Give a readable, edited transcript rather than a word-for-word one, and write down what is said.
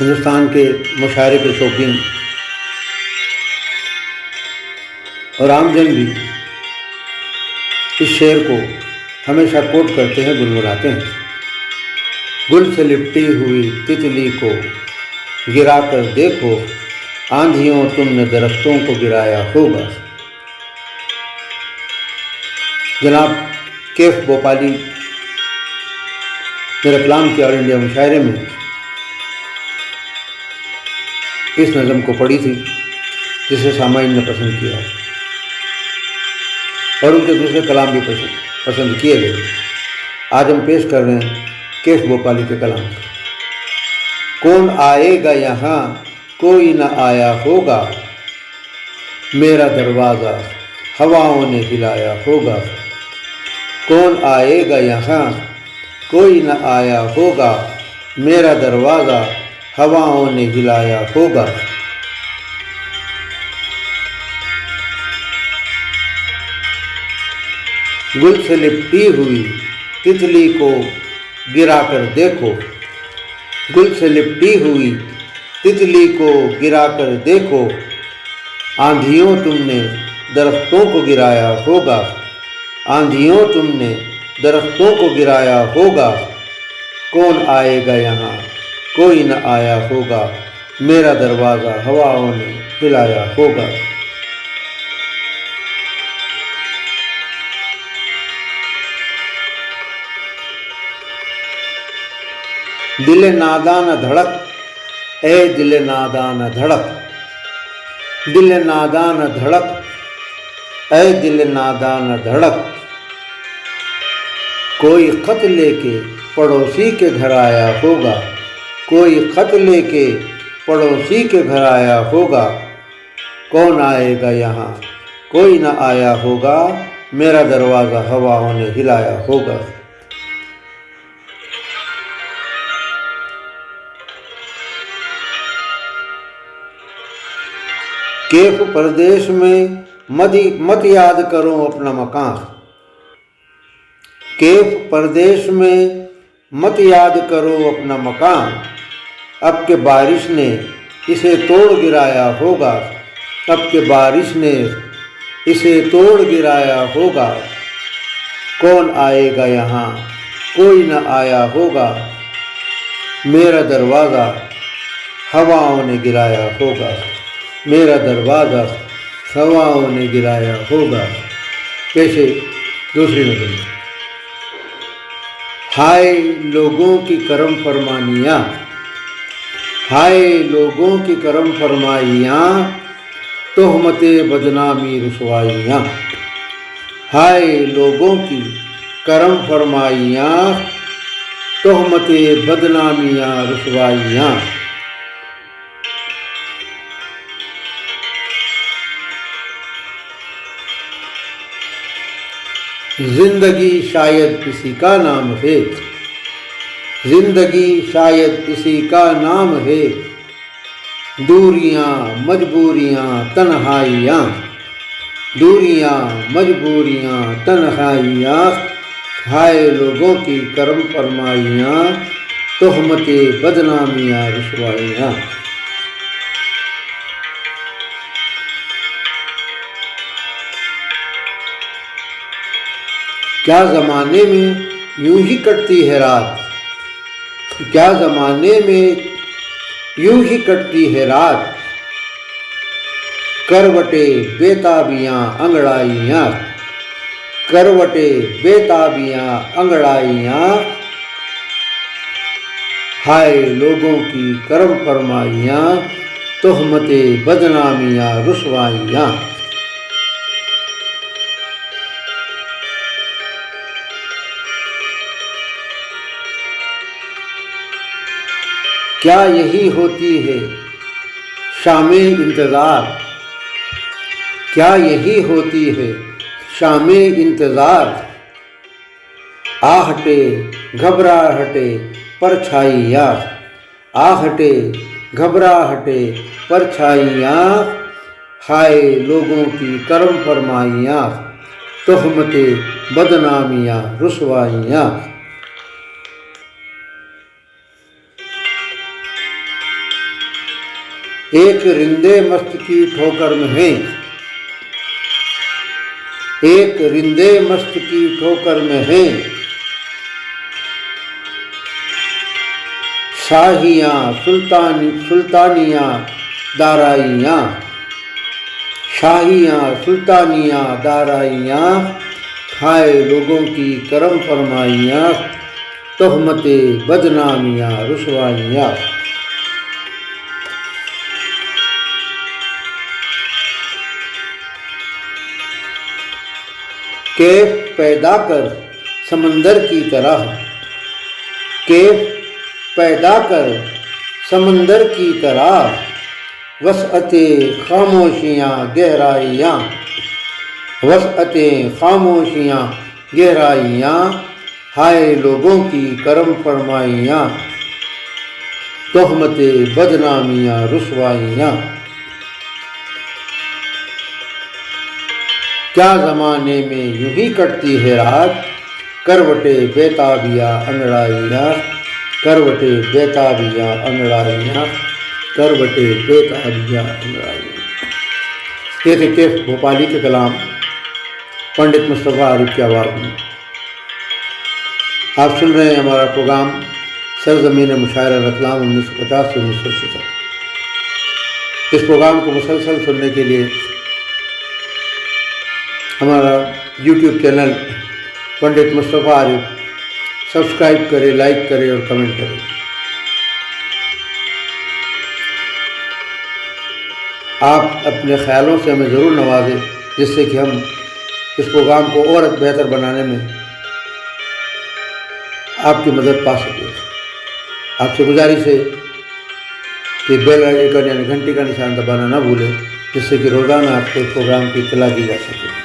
हिंदुस्तान के मुशायरे के शौकीन और आमजन भी इस शेर को हमेशा कोट करते हैं, गुनगुनाते हैं। गुल से लिपटी हुई तितली को गिरा कर देखो, आंधियों तुमने दरख्तों को गिराया होगा। जनाब कैफ भोपाली ने रतलाम के ऑल इंडिया मुशायरे में इस नज़म को पढ़ी थी, जिसे सामाइन ने पसंद किया और उनके दूसरे कलाम भी पसंद किए गए। आज हम पेश कर रहे हैं कैफ भोपाली के कलाम। कौन आएगा यहाँ कोई न आया होगा, मेरा दरवाज़ा हवाओं ने हिलाया होगा। कौन आएगा यहाँ कोई न आया होगा, मेरा दरवाज़ा हवाओं ने हिलाया होगा। गुल से लिपटी हुई तितली को गिरा कर देखो, गुल से लिपटी हुई तितली को गिरा कर देखो, आंधियों तुमने दरख्तों को गिराया होगा। आंधियों तुमने दरख्तों को गिराया होगा। कौन आएगा यहाँ कोई न आया होगा, मेरा दरवाज़ा हवाओं ने हिलाया होगा। दिल नादान धड़क, ए दिल नादान धड़क, दिल नादान धड़क, ए दिल नादान धड़क। कोई खत लेके पड़ोसी के घर आया होगा, कोई खत लेके पड़ोसी के घर आया होगा। कौन आएगा यहाँ कोई न आया होगा, मेरा दरवाज़ा हवाओं ने हिलाया होगा। कैफ परदेश में मत याद करो अपना मकान, कैफ परदेश में मत याद करो अपना मकान। अब के बारिश ने इसे तोड़ गिराया होगा, अब के बारिश ने इसे तोड़ गिराया होगा। कौन आएगा यहाँ कोई न आया होगा, मेरा दरवाज़ा हवाओं ने गिराया होगा। मेरा दरवाज़ा हवाओं ने गिराया होगा। कैसे दूसरी नज़र। हाय लोगों की करम फरमानियाँ, हाय लोगों की करम फरमाइयाँ, तोहमते बदनामी रुसवाइयाँ। हाय लोगों की करम फरमाइयाँ, तोहमते बदनामियाँ रुसवाइयाँ। जिंदगी शायद किसी का नाम है, जिंदगी शायद किसी का नाम है, दूरियां मजबूरियां तन्हाइयां, दूरियां मजबूरियां तन्हाइयां। हाय लोगों की करम फरमाइयाँ, तोहमते बदनामियाँ रुसवाइयाँ। क्या ज़माने में यूं ही कटती है रात, क्या ज़माने में यूं ही कटती है रात। करवटे बेताबियाँ अंगड़ाइयाँ, करवटे बेताबियाँ अंगड़ाइयाँ। हाय लोगों की करम फरमाइयाँ, तोहमते बदनामियाँ रुसवाइयाँ। क्या यही होती है शामे इंतज़ार, क्या यही होती है शामे इंतज़ार। आहटे घबराहटे परछाइयाँ, आहटे घबराहटे परछाइयाँ। हाय लोगों की करम फरमाइयाँ, तोहमते बदनामियाँ रुसवाइयाँ। एक रिंदे मस्त की ठोकर में है, एक रिंदे मस्त की ठोकर में है, शाहियाँ सुल्तानियाँ दाराइयाँ, शाहियाँ सुल्तानियाँ दाराइयाँ, खाए लोगों की करम फरमाइयाँ, तोहमते बदनामियाँ रुसवाइयाँ। कैफ पैदा कर समंदर की तरह, कैफ पैदा कर समंदर की तरह, वसअते खामोशियाँ गहराइयाँ, वसअते खामोशियाँ गहराइयाँ, हाय लोगों की करम फरमाइयाँ, तोहमते बदनामियाँ रुसवाइयाँ। क्या ज़माने में यूं ही कटती है रात, करवटे बेताबिया अंगड़ाइयाँ, करवटे बेताबिया अंगड़ाइयाँ, करवटे बेताबिया अंगड़ाइयाँ। ये थे कैफ भोपाली के कलाम पंडित मुस्तफ़ा आरिफ की आवाज़ में। आप सुन रहे हैं हमारा प्रोग्राम सरज़मीन मुशायरा रतलाम 1950 से 1966। इस प्रोग्राम को मुसलसल सुनने के लिए हमारा YouTube चैनल पंडित मुस्तफ़ा आरिफ सब्सक्राइब करें, लाइक करें और कमेंट करें। आप अपने ख्यालों से हमें ज़रूर नवाजें, जिससे कि हम इस प्रोग्राम को और बेहतर बनाने में आपकी मदद पा सकें। आपसे गुजारिश है कि बेल आइकन यानी घंटी का निशान दबाना ना भूलें, जिससे कि रोज़ाना आपको इस प्रोग्राम की इत्तला दी जा सके।